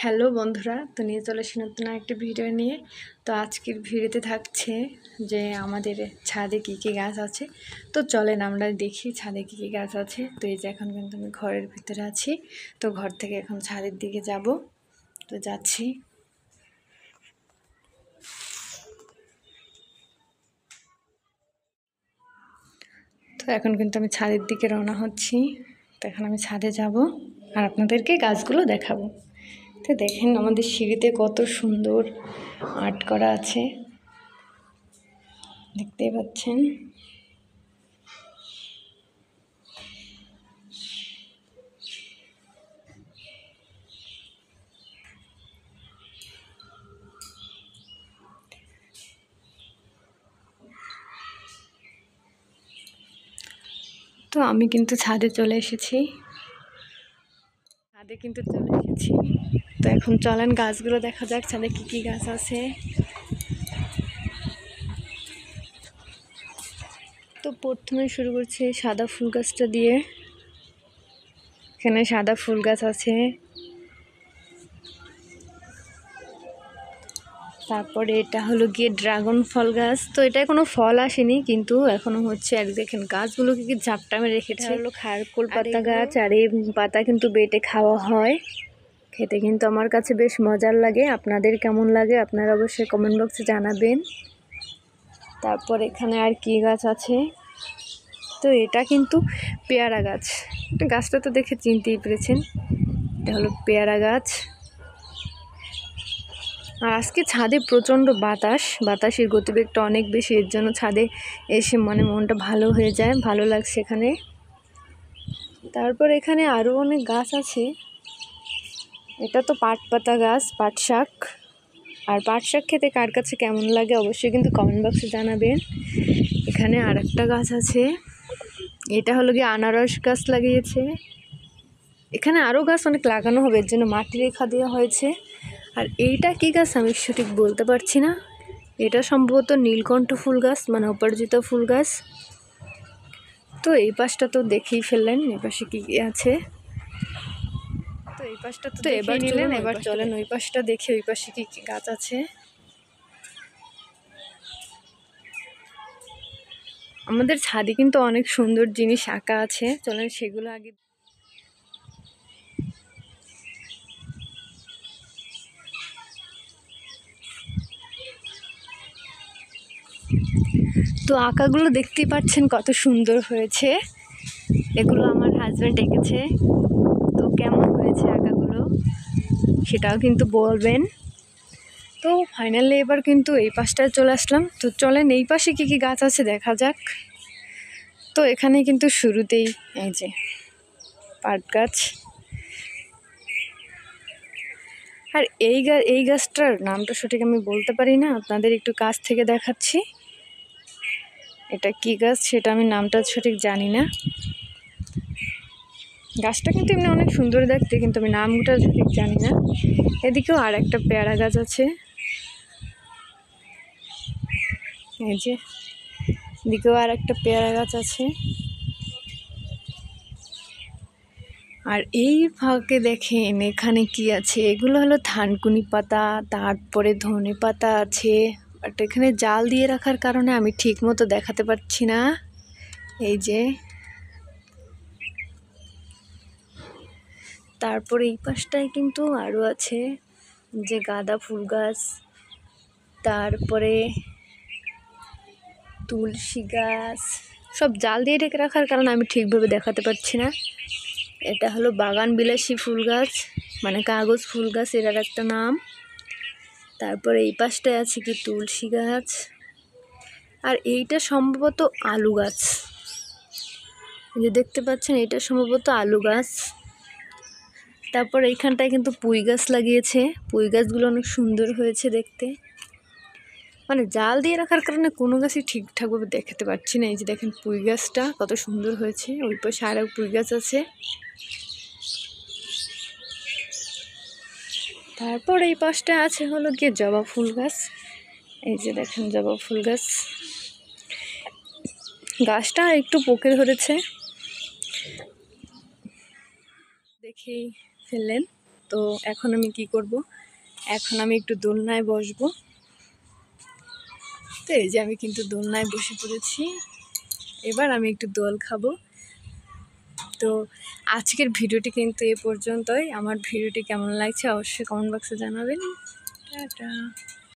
Hello বন্ধুরা, তো নিয়ে চলে এসেছি নতুন একটা ভিডিও নিয়ে। তো আজকের ভিডিওতে থাকছে যে আমাদের ছাদে কী কী গাছ আছে। তো চলেন আমরা দেখি ছাদে কী কী গাছ আছে। তো এই যে এখন কিন্তু আমি ঘরের ভিতরে আছি, তো ঘর থেকে এখন ছাদের দিকে যাব। তো যাচ্ছি। তো এখন কিন্তু আমি ছাদের দিকে রওনা হচ্ছি। তো এখন আমি ছাদে যাব আর আপনাদেরকে গাছগুলো দেখাবো। তো দেখেন আমাদের সিঁড়িতে কত সুন্দর আর্ট করা আছে, দেখতেই পাচ্ছেন। তো আমি কিন্তু ছাদে চলে এসেছি। তো এখন চলেন গাছগুলো দেখা যাক ছাদে কি কি গাছ আছে। তো প্রথমে শুরু করছি সাদা ফুল গাছটা দিয়ে। এখানে সাদা ফুল গাছ আছে, তারপরে এটা হলো গিয়ে ড্রাগন ফল গাছ। তো এটা কোনো ফল আসেনি, কিন্তু এখনো হচ্ছে। এক দেখেন গাছগুলোকে কি ঝাপটামে রেখেছে। হলো খারকুল পাতা গাছ, আর এই পাতা কিন্তু বেটে খাওয়া হয়। খেতে কিন্তু আমার কাছে বেশ মজার লাগে। আপনাদের কেমন লাগে আপনারা অবশ্যই কমেন্ট বক্সে জানাবেন। তারপর এখানে আর কি গাছ আছে, তো এটা কিন্তু পেয়ারা গাছ। গাছটা তো দেখে চিনতেই পেরেছেন, এটা হলো পেয়ারা গাছ। আর আজকে ছাদে প্রচণ্ড বাতাসের গতিবেগটা অনেক বেশি, এর জন্য ছাদে এসে মনটা ভালো হয়ে যায়, ভালো লাগছে এখানে। তারপর এখানে আরও অনেক গাছ আছে। এটা তো পাট পাতা গাছ, পাট শাক। আর পাট শাক খেতে কার কাছে কেমন লাগে অবশ্যই কিন্তু কমেন্ট বক্সে জানাবেন। এখানে আর একটা গাছ আছে, এটা হলো গিয়ে আনারস গাছ লাগিয়েছে। এখানে আরও গাছ অনেক লাগানো হবে, এর জন্য মাটি রেখা দেওয়া হয়েছে। আর এইটা কি গাছ আমি সঠিক বলতে পারছি না, এটা সম্ভবত নীলকণ্ঠ ফুল গাছ, মানে অপরাজিতা ফুল গাছ। তো এই পাশটা তো দেখেই ফেললেন, এই পাশে কী কী আছে। তো এই পাশটা তো এবার নিলেন, এবার চলেন ওই পাশটা দেখে ওই পাশে কী কী গাছ আছে। আমাদের ছাদে কিন্তু অনেক সুন্দর জিনিস আঁকা আছে, চলেন সেগুলো আগে। তো আঁকাগুলো দেখতেই পাচ্ছেন কত সুন্দর হয়েছে। এগুলো আমার হাজব্যান্ড এঁকেছে। তো কেমন হয়েছে আঁকাগুলো সেটাও কিন্তু বলবেন। তো ফাইনালি এবার কিন্তু এই পাশটায় চলে আসলাম। তো চলেন এই পাশে কী কী গাছ আছে দেখা যাক। তো এখানে কিন্তু শুরুতেই এই যে পাট গাছ। আর এই গাছটার নামটা সঠিক আমি বলতে পারি না, আপনাদের একটু কাছ থেকে দেখাচ্ছি। এটা কি গাছ সেটা আমি নামটা সঠিক জানি না। গাছটা কিন্তু এমনি অনেক সুন্দর দেখতে, কিন্তু আমি নামটা সঠিক জানি না। এদিকেও আর একটা পেয়ারা গাছ আছে, এই যে এদিকেও আর একটা পেয়ারা গাছ আছে। আর এই ফাঁকে দেখেন এখানে কি আছে, এগুলো হলো থানকুনি পাতা, তারপরে ধনে পাতা আছে। বাট এখানে জাল দিয়ে রাখার কারণে আমি ঠিক মতো দেখাতে পারছি না। এই যে তারপরে এই পাশটায় কিন্তু আরও আছে, যে গাঁদা ফুল গাছ, তারপরে তুলসী গাছ। সব জাল দিয়ে ঢেকে রাখার কারণে আমি ঠিকভাবে দেখাতে পারছি না। এটা হলো বাগান বিলাসী ফুল গাছ, মানে কাগজ ফুল গাছ এটার একটা নাম। তারপরে এই পাশটায় আছে কি তুলসী গাছ। আর এইটা সম্ভবত আলু গাছ, যে দেখতে পাচ্ছেন এটা সম্ভবত আলু গাছ। তারপর এইখানটায় কিন্তু পুঁই গাছ লাগিয়েছে, পুঁই গাছগুলো অনেক সুন্দর হয়েছে দেখতে। মানে জাল দিয়ে রাখার কারণে কোনো গাছই ঠিকঠাকভাবে দেখাতে পারছি না। এই যে দেখেন পুঁই গাছটা কত সুন্দর হয়েছে, ওই পাশে আরও পুঁই গাছ আছে। তারপর এই পাশটা আছে হলো গিয়ে জবা ফুল গাছ। এই যে দেখেন জবা ফুল গাছ, গাছটা একটু পোকে ধরেছে, দেখেই ফেললেন। তো এখন আমি কি করব, এখন আমি একটু দোলনায় বসবো। তো এই যে আমি কিন্তু দোলনায় বসে পড়েছি, এবার আমি একটু দোল খাবো। তো আজকের ভিডিওটি কিন্তু এ পর্যন্তই। আমার ভিডিওটি কেমন লাগছে অবশ্যই কমেন্ট বক্সে জানাবেন। টাটা।